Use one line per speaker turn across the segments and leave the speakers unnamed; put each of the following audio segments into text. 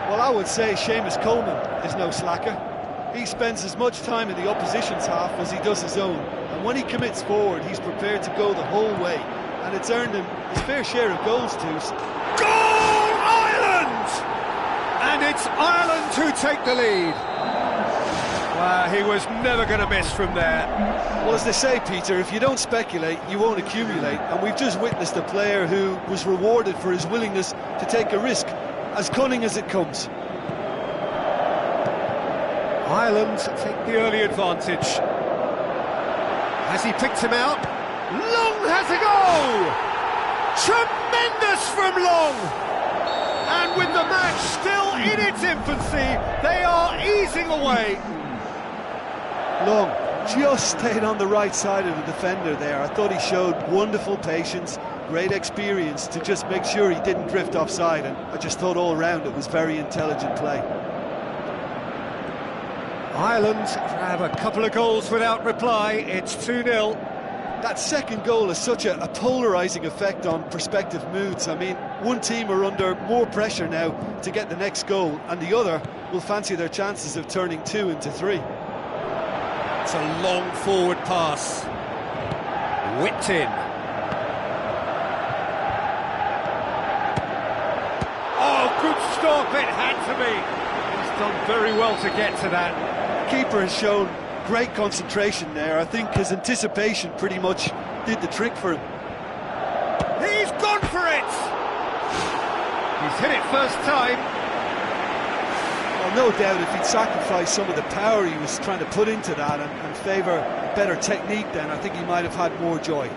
Well, I would say Seamus Coleman is no slacker. He spends as much time in the opposition's half as he does his own, and when he commits forward, he's prepared to go the whole way, and it's earned him his fair share of goals too.
Goal, Ireland! And it's Ireland who take the lead. Wow, he was never going to miss from there.
Well, as they say, Peter, if you don't speculate, you won't accumulate, and we've just witnessed a player who was rewarded for his willingness to take a risk, as cunning as it comes.
Ireland take the early advantage. Has he picked him out? Long has a go! Tremendous from Long! And with the match still in its infancy, they are easing away.
Long just stayed on the right side of the defender there. I thought he showed wonderful patience, great experience to just make sure he didn't drift offside, and I just thought all round it was very intelligent play.
Ireland grab a couple of goals without reply. It's 2-0.
That second goal has such a polarising effect on prospective moods. I mean, one team are under more pressure now to get the next goal, and the other will fancy their chances of turning 2 into 3.
It's a long forward pass. Whipped in. Oh, good stop, it had to be. He's done very well to get to that.
The keeper has shown great concentration there. I think his anticipation pretty much did the trick for him.
He's gone for it! He's hit it first time.
Well, no doubt if he'd sacrificed some of the power he was trying to put into that and favour better technique, then I think he might have had more joy.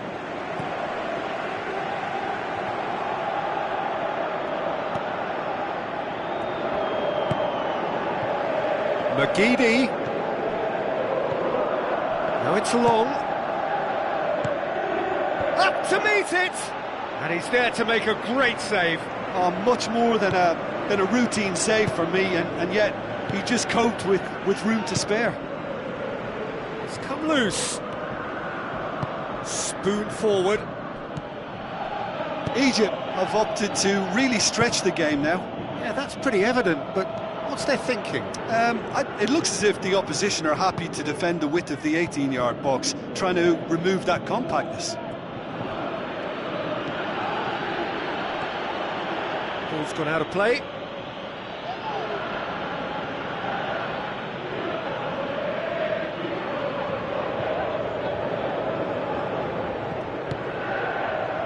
McGeady. Now it's Long. Up to meet it! And he's there to make a great save.
Oh, much more than a routine save for me, and yet he just coped with room to spare.
It's come loose. Spoon forward.
Egypt have opted to really stretch the game now.
Yeah, that's pretty evident, but what's their thinking?
It looks as if the opposition are happy to defend the width of the 18-yard box, trying to remove that compactness.
Ball's gone out of play.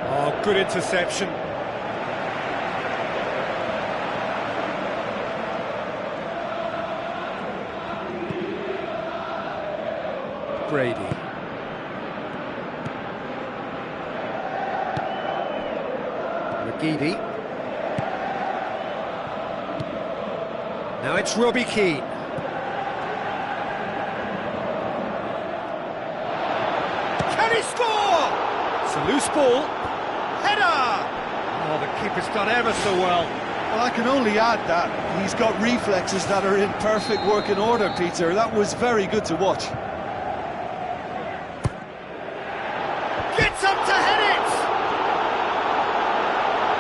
Oh, good interception. Brady. McGeady. Now it's Robbie Keane. Can he score? It's a loose ball. Header! Oh, the keeper's done ever so well.
Well, I can only add that he's got reflexes that are in perfect working order, Peter. That was very good to watch.
Gets up to head it!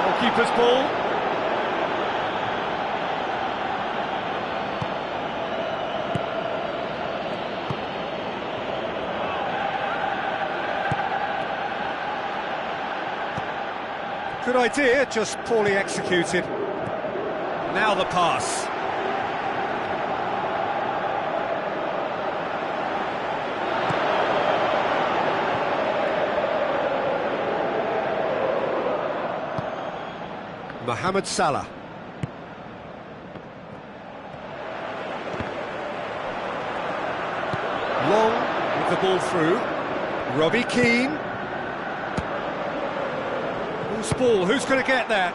Goalkeeper's ball. Good idea, just poorly executed. Now the pass. Mohamed Salah. Long with the ball through. Robbie Keane. Who's ball? Who's going to get that?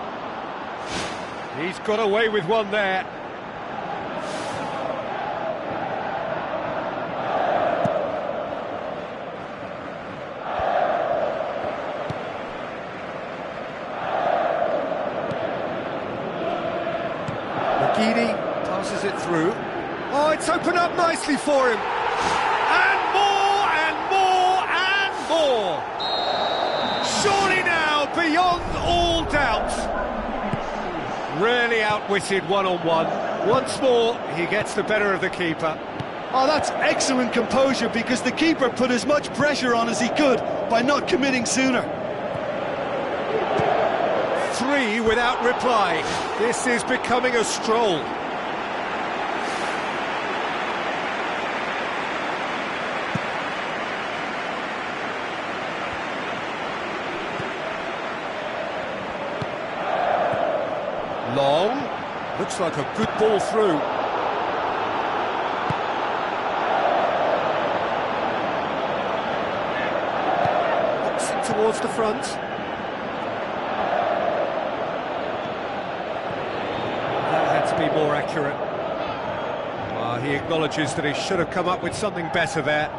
He's got away with one there. McGeady passes it through. Oh, it's opened up nicely for him. And more, and more, and more. Surely now, beyond all doubt. Really outwitted one-on-one. Once more, he gets the better of the keeper.
Oh, that's excellent composure, because the keeper put as much pressure on as he could by not committing sooner.
3 without reply. This is becoming a stroll. Long. Looks like a good ball through. Looks it towards the front. That had to be more accurate. He acknowledges that he should have come up with something better there.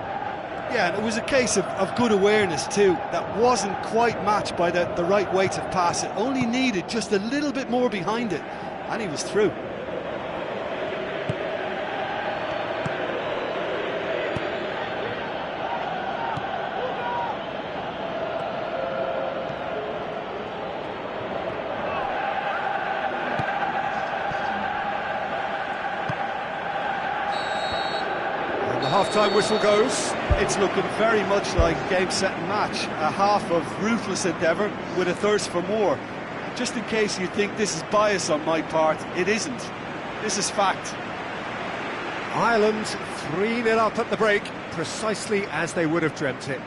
Yeah, and it was a case of good awareness too. That wasn't quite matched by the right weight of pass. It only needed just a little bit more behind it, and he was through.
And the half-time whistle goes.
It's looking very much like game, set and match. A half of ruthless endeavour with a thirst for more. Just in case you think this is bias on my part, it isn't. This is fact.
Ireland 3-0 up at the break, precisely as they would have dreamt it.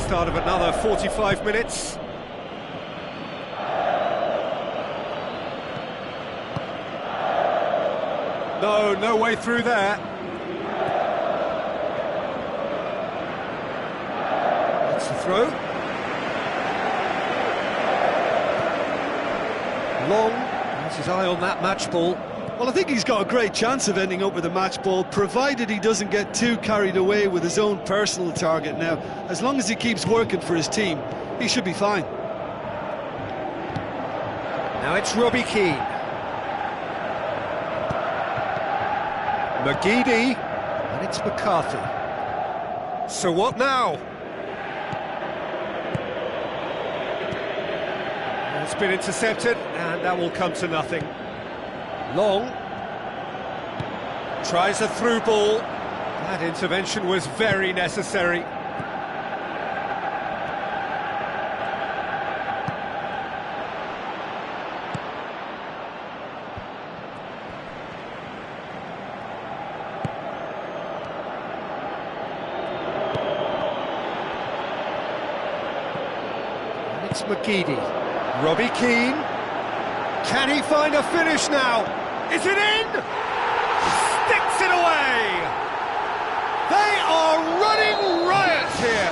Start of another 45 minutes. No way through there. That's the throw. Long has his eye on that match ball.
Well, I think he's got a great chance of ending up with a match ball, provided he doesn't get too carried away with his own personal target now. As long as he keeps working for his team, he should be fine.
Now it's Robbie Keane. McGeady, and it's McCarthy. So what now? It's been intercepted, and that will come to nothing. Long tries a through ball. That intervention was very necessary. And it's McGeady. Robbie Keane. Can he find a finish now? Is it in? Sticks it away! They are running riot here!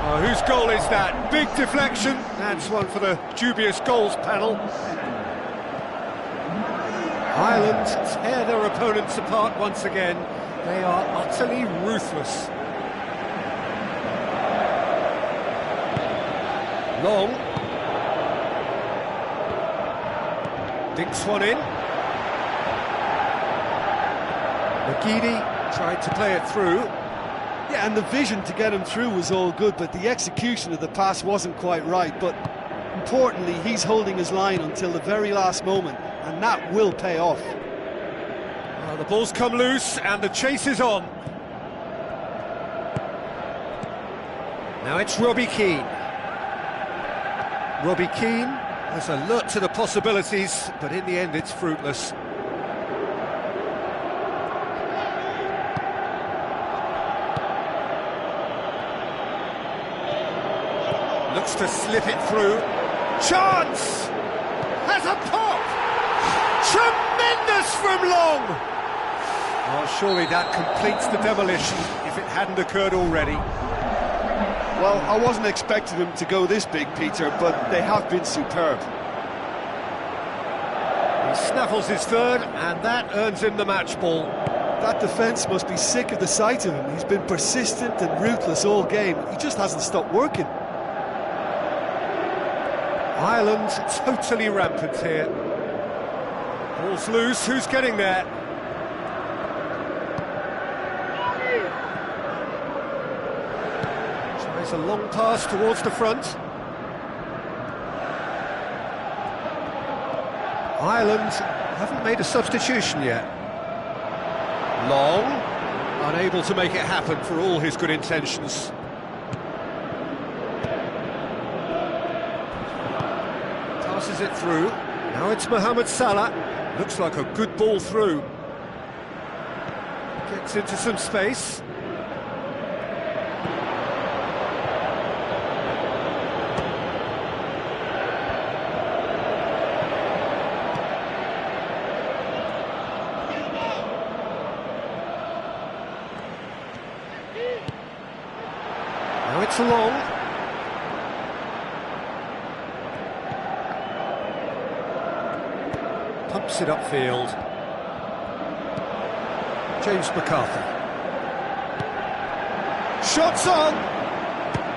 Oh, whose goal is that? Big deflection. That's one for the dubious goals panel. Ireland tear their opponents apart once again. They are utterly ruthless. Long. Dinks one in. McGeady tried to play it through.
Yeah, and the vision to get him through was all good, but the execution of the pass wasn't quite right. But importantly, he's holding his line until the very last moment, and that will pay off.
Well, the ball's come loose, and the chase is on. Now it's Robbie Keane. Robbie Keane is alert to the possibilities, but in the end it's fruitless. Looks to slip it through. Chance! Has a pop! Tremendous from Long! Well, surely that completes the demolition if it hadn't occurred already.
Well, I wasn't expecting them to go this big, Peter, but they have been superb.
He snaffles his third, and that earns him the match ball.
That defence must be sick of the sight of him. He's been persistent and ruthless all game. He just hasn't stopped working.
Ireland totally rampant here. Ball's loose, who's getting there? Tries a long pass towards the front. Ireland haven't made a substitution yet. Long, unable to make it happen for all his good intentions. Passes it through. Now it's Mohamed Salah. Looks like a good ball through. Gets into some space. Now it's Long. Pumps it upfield. James McCarthy. Shots on!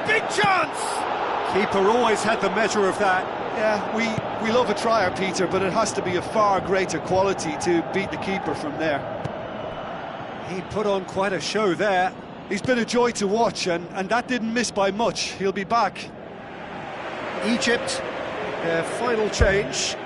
Big chance! Keeper always had the measure of that.
Yeah, we love a trier, Peter, but it has to be a far greater quality to beat the keeper from there.
He put on quite a show there.
He's been a joy to watch, and that didn't miss by much. He'll be back.
Egypt, their final change.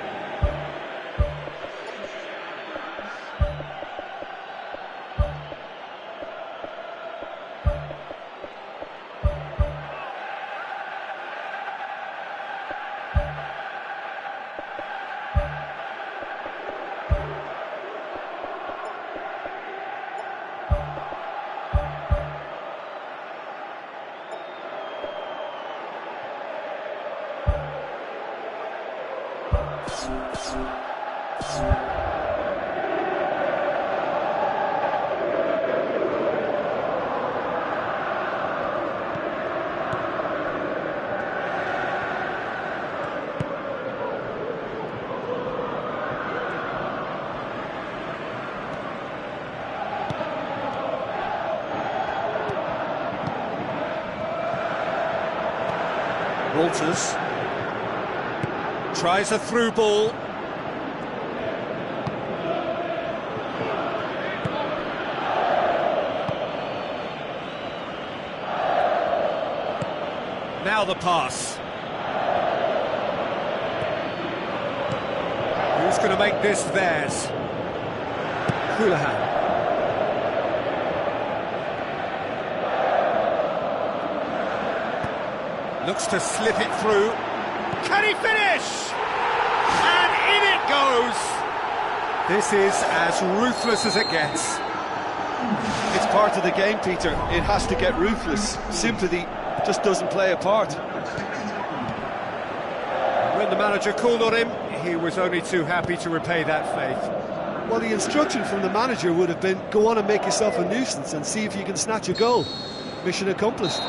Walters tries a through ball. Now the pass. Who's going to make this theirs? Houlihan. Looks to slip it through. Can he finish? And in it goes! This is as ruthless as it gets.
It's part of the game, Peter. It has to get ruthless. Sympathy just doesn't play a part.
When the manager called on him, he was only too happy to repay that faith.
Well, the instruction from the manager would have been, go on and make yourself a nuisance and see if you can snatch a goal. Mission accomplished.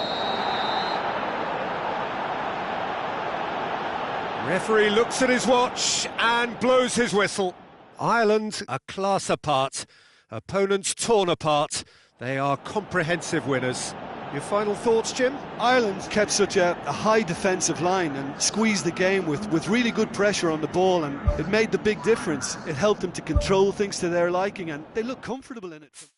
Referee looks at his watch and blows his whistle. Ireland a class apart. Opponents torn apart. They are comprehensive winners. Your final thoughts, Jim?
Ireland kept such a high defensive line and squeezed the game with really good pressure on the ball, and it made the big difference. It helped them to control things to their liking, and they look comfortable in it.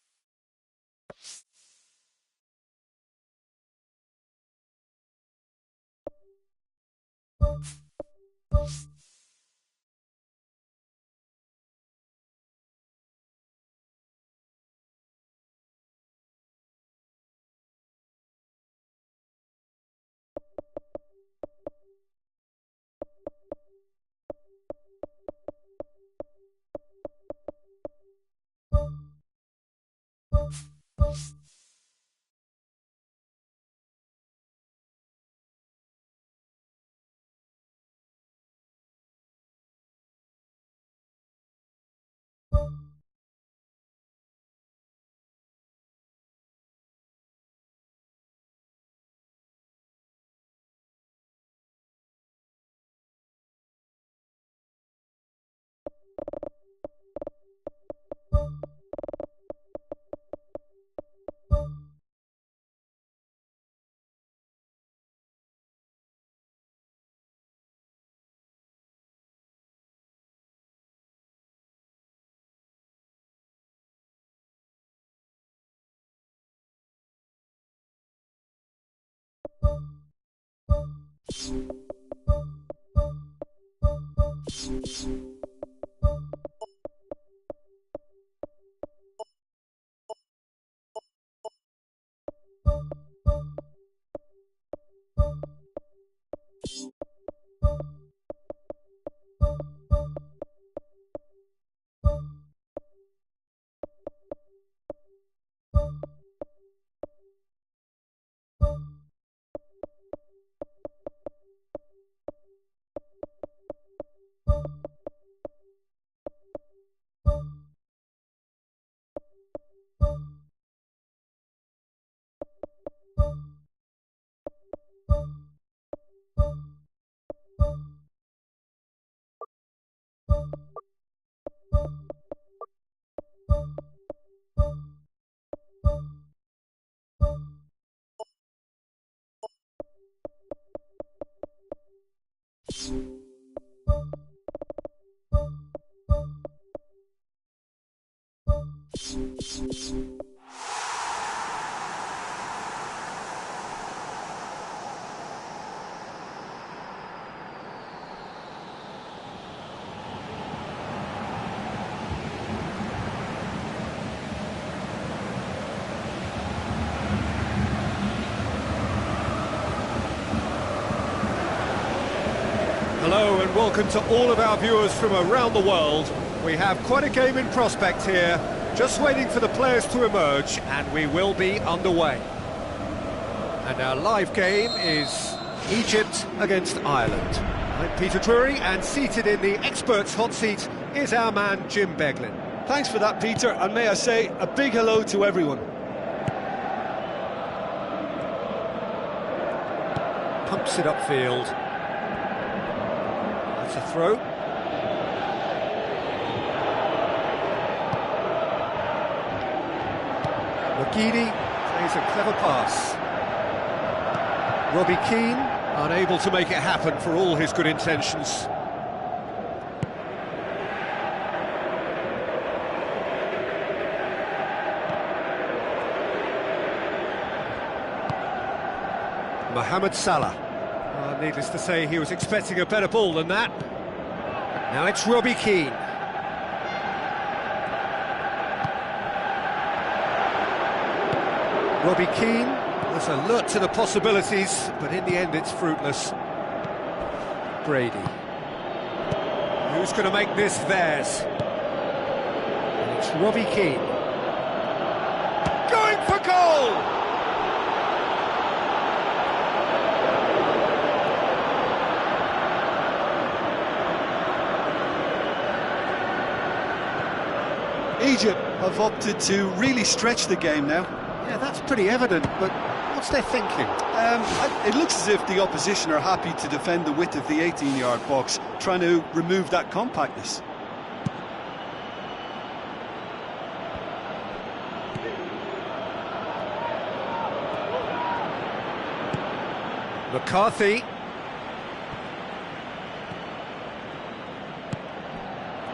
Hello and welcome to all of our viewers from around the world. We have quite a game in prospect here, just waiting for the players to emerge, and we will be underway. And our live game is Egypt against Ireland. I'm Peter Drury, and seated in the experts' hot seat is our man Jim Beglin.
Thanks for that, Peter, and may I say a big hello to everyone.
Pumps it upfield. That's a throw. Magidi plays a clever pass. Robbie Keane unable to make it happen for all his good intentions. Mohamed Salah. Needless to say, he was expecting a better ball than that. Now it's Robbie Keane. Robbie Keane was alert to the possibilities, but in the end it's fruitless. Brady. Who's going to make this theirs? And it's Robbie Keane. Going for goal!
Egypt have opted to really stretch the game now.
Yeah, that's pretty evident, but what's their thinking?
It looks as if the opposition are happy to defend the width of the 18-yard box, trying to remove that compactness.
McCarthy.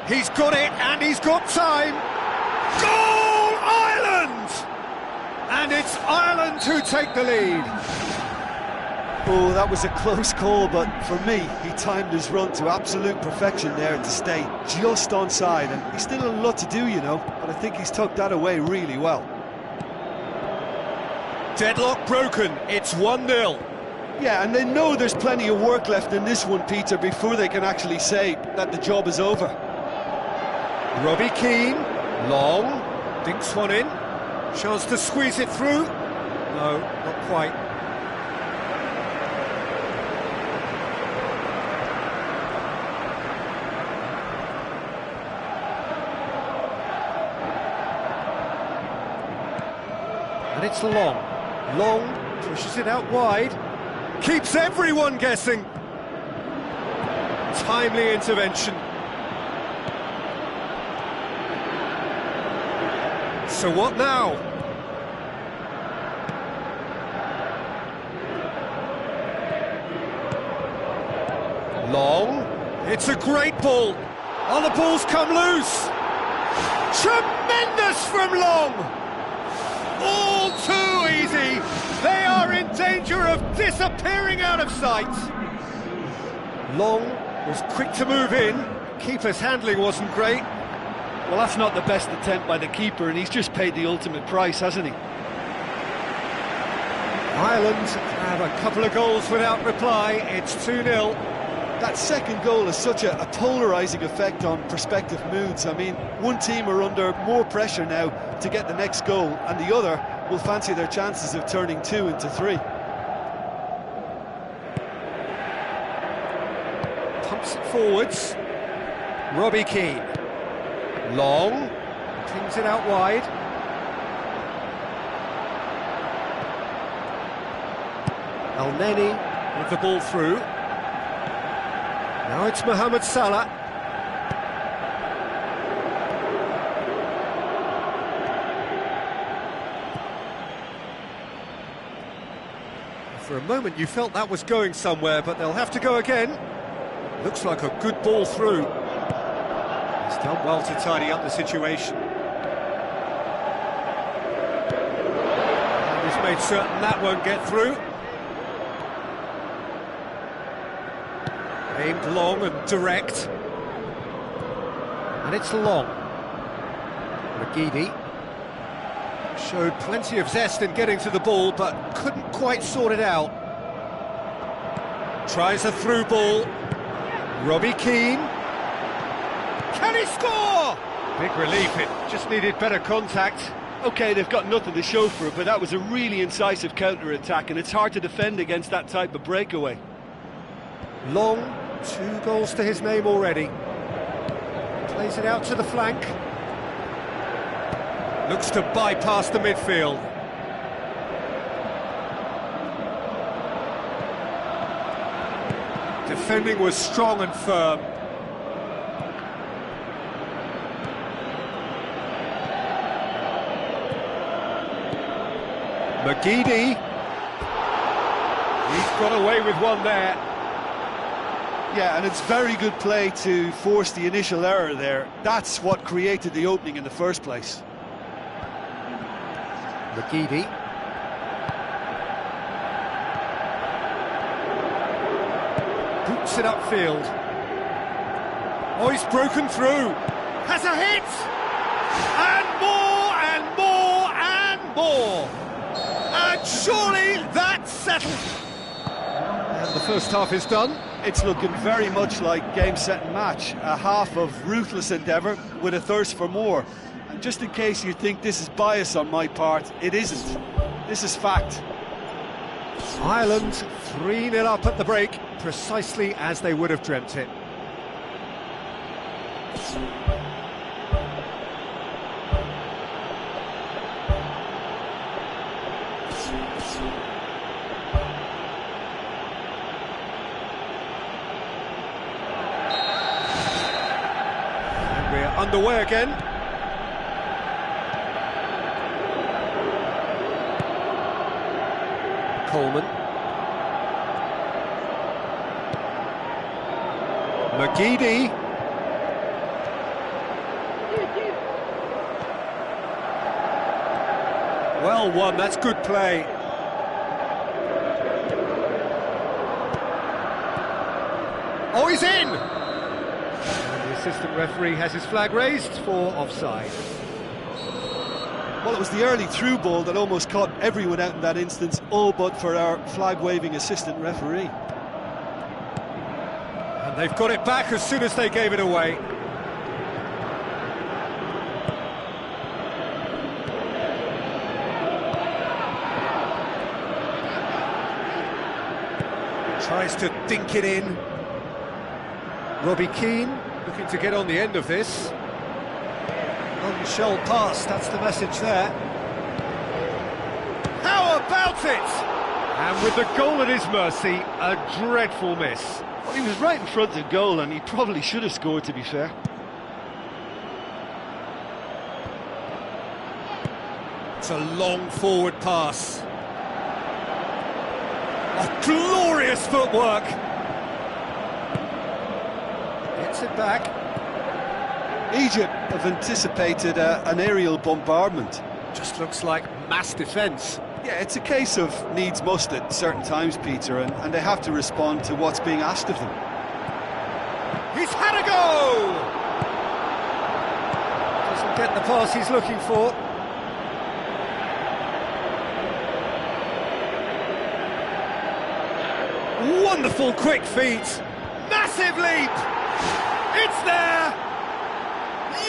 He's got it, and he's got time. Goal, Ireland! And it's Ireland who take the lead.
Oh, that was a close call, but for me, he timed his run to absolute perfection there to stay just onside, and he's still a lot to do, you know, but I think he's tucked that away really well.
Deadlock broken, it's 1-0.
Yeah, and they know there's plenty of work left in this one, Peter, before they can actually say that the job is over.
Robbie Keane, long, dinks one in, chance to squeeze it through. No, not quite. And it's long, pushes it out wide, keeps everyone guessing. Timely intervention. So what now? Long, it's a great ball. Oh, the ball's come loose. Tremendous from Long. All too easy! They are in danger of disappearing out of sight! Long was quick to move in. Keeper's handling wasn't great.
Well, that's not the best attempt by the keeper, and he's just paid the ultimate price, hasn't he?
Ireland have a couple of goals without reply. It's 2-0.
That second goal has such a polarising effect on prospective moods. I mean, one team are under more pressure now to get the next goal, and the other will fancy their chances of turning 2 into 3.
Pumps it forwards. Robbie Keane. Long. Clings it out wide. El-Neni with the ball through. Now it's Mohamed Salah. For a moment you felt that was going somewhere, but they'll have to go again. Looks like a good ball through. He's done well to tidy up the situation. And he's made certain that won't get through. Aimed long and direct. And it's Long. McGeady showed plenty of zest in getting to the ball, but couldn't quite sort it out. Tries a through ball. Robbie Keane. Can he score? Big relief, it just needed better contact.
OK, they've got nothing to show for it, but that was a really incisive counter-attack, and it's hard to defend against that type of breakaway.
Long, 2 goals to his name already. Plays it out to the flank. Looks to bypass the midfield. Defending was strong and firm. McGeady. He's got away with one there.
Yeah, and it's very good play to force the initial error there. That's what created the opening in the first place.
McGeady. Boots it upfield. Oh, he's broken through. Has a hit! And more, and more, and more! And surely that's settled! And the first half is done.
It's looking very much like game, set and match. A half of ruthless endeavour with a thirst for more. And just in case you think this is bias on my part, it isn't. This is fact.
Ireland 3-0 up at the break, precisely as they would have dreamt it. And we're underway again. Coleman. McGeady. Well won, that's good play. Oh, he's in! And the assistant referee has his flag raised for offside.
Well, it was the early through ball that almost caught everyone out in that instance, all but for our flag-waving assistant referee.
And they've got it back as soon as they gave it away. Tries to dink it in. Robbie Keane looking to get on the end of this. Shell pass, that's the message there. How about it? And with the goal at his mercy, a dreadful miss.
Well, he was right in front of goal, and he probably should have scored, to be fair.
It's a long forward pass. Oh, glorious footwork. Gets it back.
Egypt have anticipated an aerial bombardment.
Just looks like mass defence.
Yeah, it's a case of needs must at certain times, Peter, and they have to respond to what's being asked of them.
He's had a go! Doesn't get the pass he's looking for. Wonderful quick feet. Massive leap! It's there!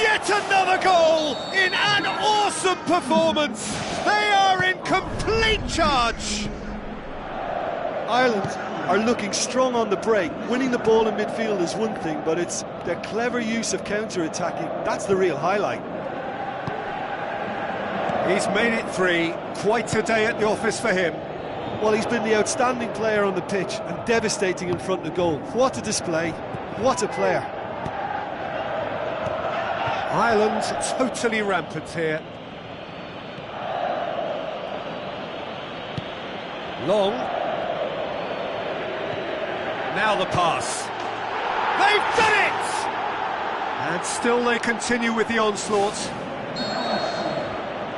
Yet another goal in an awesome performance! They are in complete charge!
Ireland are looking strong on the break. Winning the ball in midfield is one thing, but it's their clever use of counter-attacking. That's the real highlight.
He's made it 3. Quite a day at the office for him.
Well, he's been the outstanding player on the pitch and devastating in front of goal. What a display, what a player.
Ireland totally rampant here. Long. Now the pass. They've done it! And still they continue with the onslaught.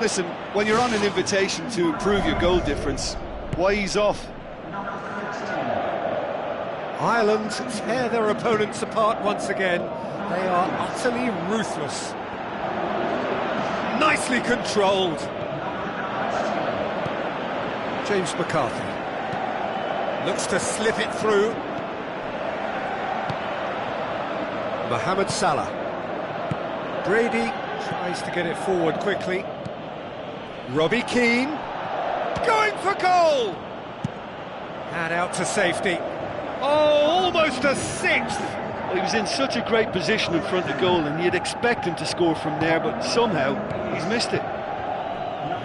Listen, when you're on an invitation to improve your goal difference, why ease off?
Ireland tear their opponents apart once again. They are utterly ruthless. Nicely controlled. James McCarthy looks to slip it through. Mohamed Salah. Brady tries to get it forward quickly. Robbie Keane going for goal! And out to safety. Oh, almost a 6th!
Well, he was in such a great position in front of goal, and you'd expect him to score from there, but somehow he's missed it.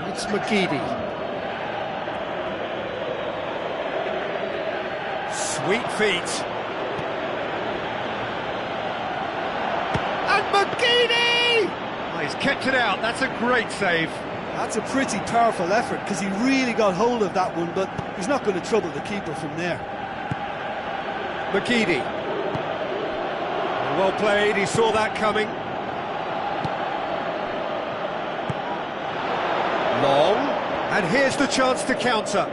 It's McGeady. Sweet feet. And McGeady! Oh, he's kept it out, that's a great save.
That's a pretty powerful effort, because he really got hold of that one, but he's not going to trouble the keeper from there.
McGeady. Well played, he saw that coming. Long, and here's the chance to counter.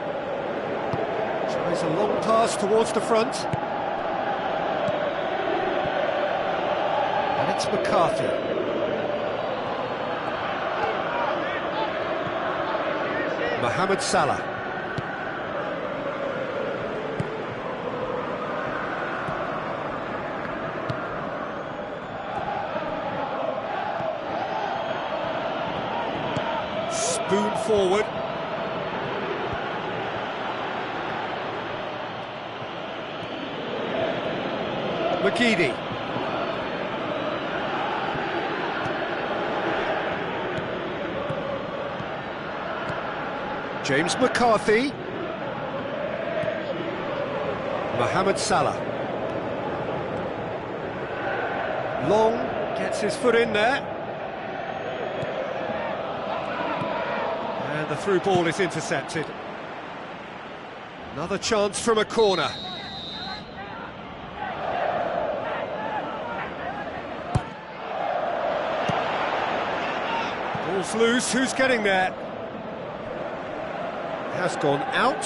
Tries a long pass towards the front. And it's McCarthy. Mohamed Salah. Spoon forward. McGeady. James McCarthy. Mohamed Salah. Long gets his foot in there. And the through ball is intercepted. Another chance from a corner. Ball's loose, who's getting there? Has gone out.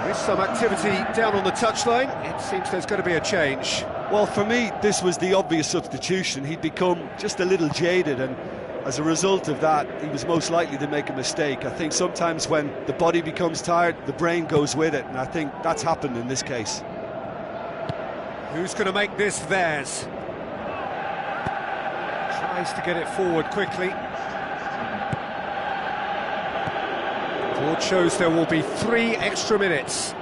With some activity down on the touchline, it seems there's going to be a change.
Well, for me, this was the obvious substitution. He'd become just a little jaded, and as a result of that, he was most likely to make a mistake. I think sometimes when the body becomes tired, the brain goes with it, and I think that's happened in this case.
Who's going to make this theirs? Tries to get it forward quickly. Board shows there will be 3 extra minutes.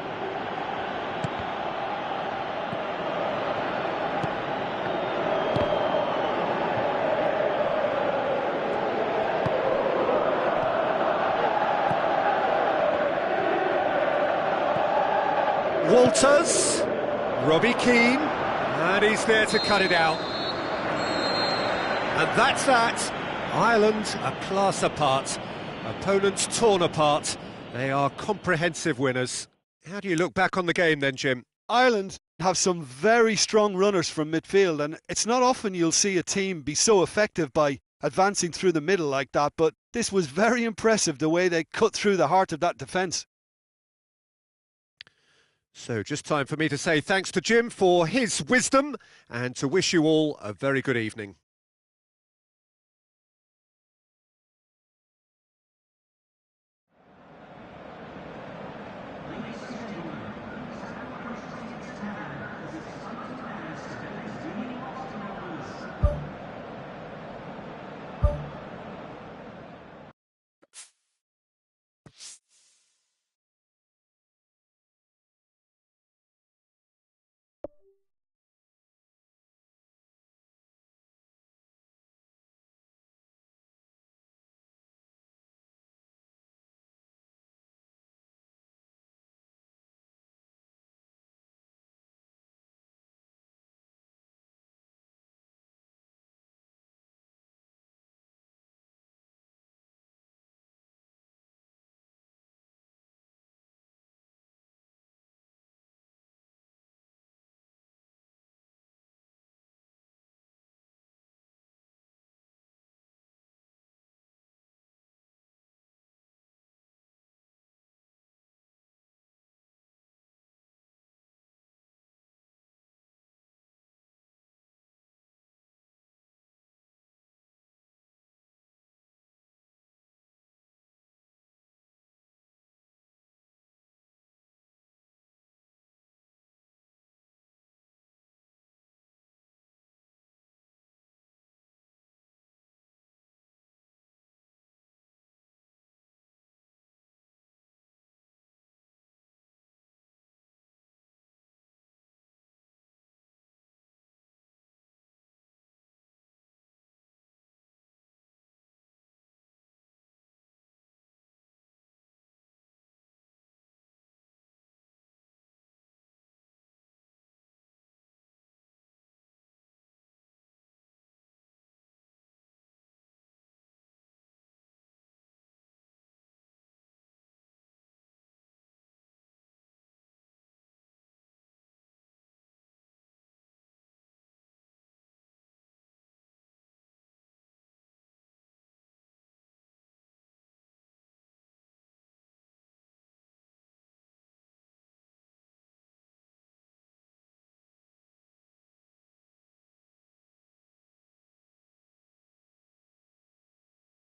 Walters, Robbie Keane, and he's there to cut it out. And that's that. Ireland a class apart, opponents torn apart, They are comprehensive winners. How do you look back on the game then, Jim?
Ireland have some very strong runners from midfield, and it's not often you'll see a team be so effective by advancing through the middle like that, but this was very impressive the way they cut through the heart of that defence.
So just time for me to say thanks to Jim for his wisdom and to wish you all a very good evening.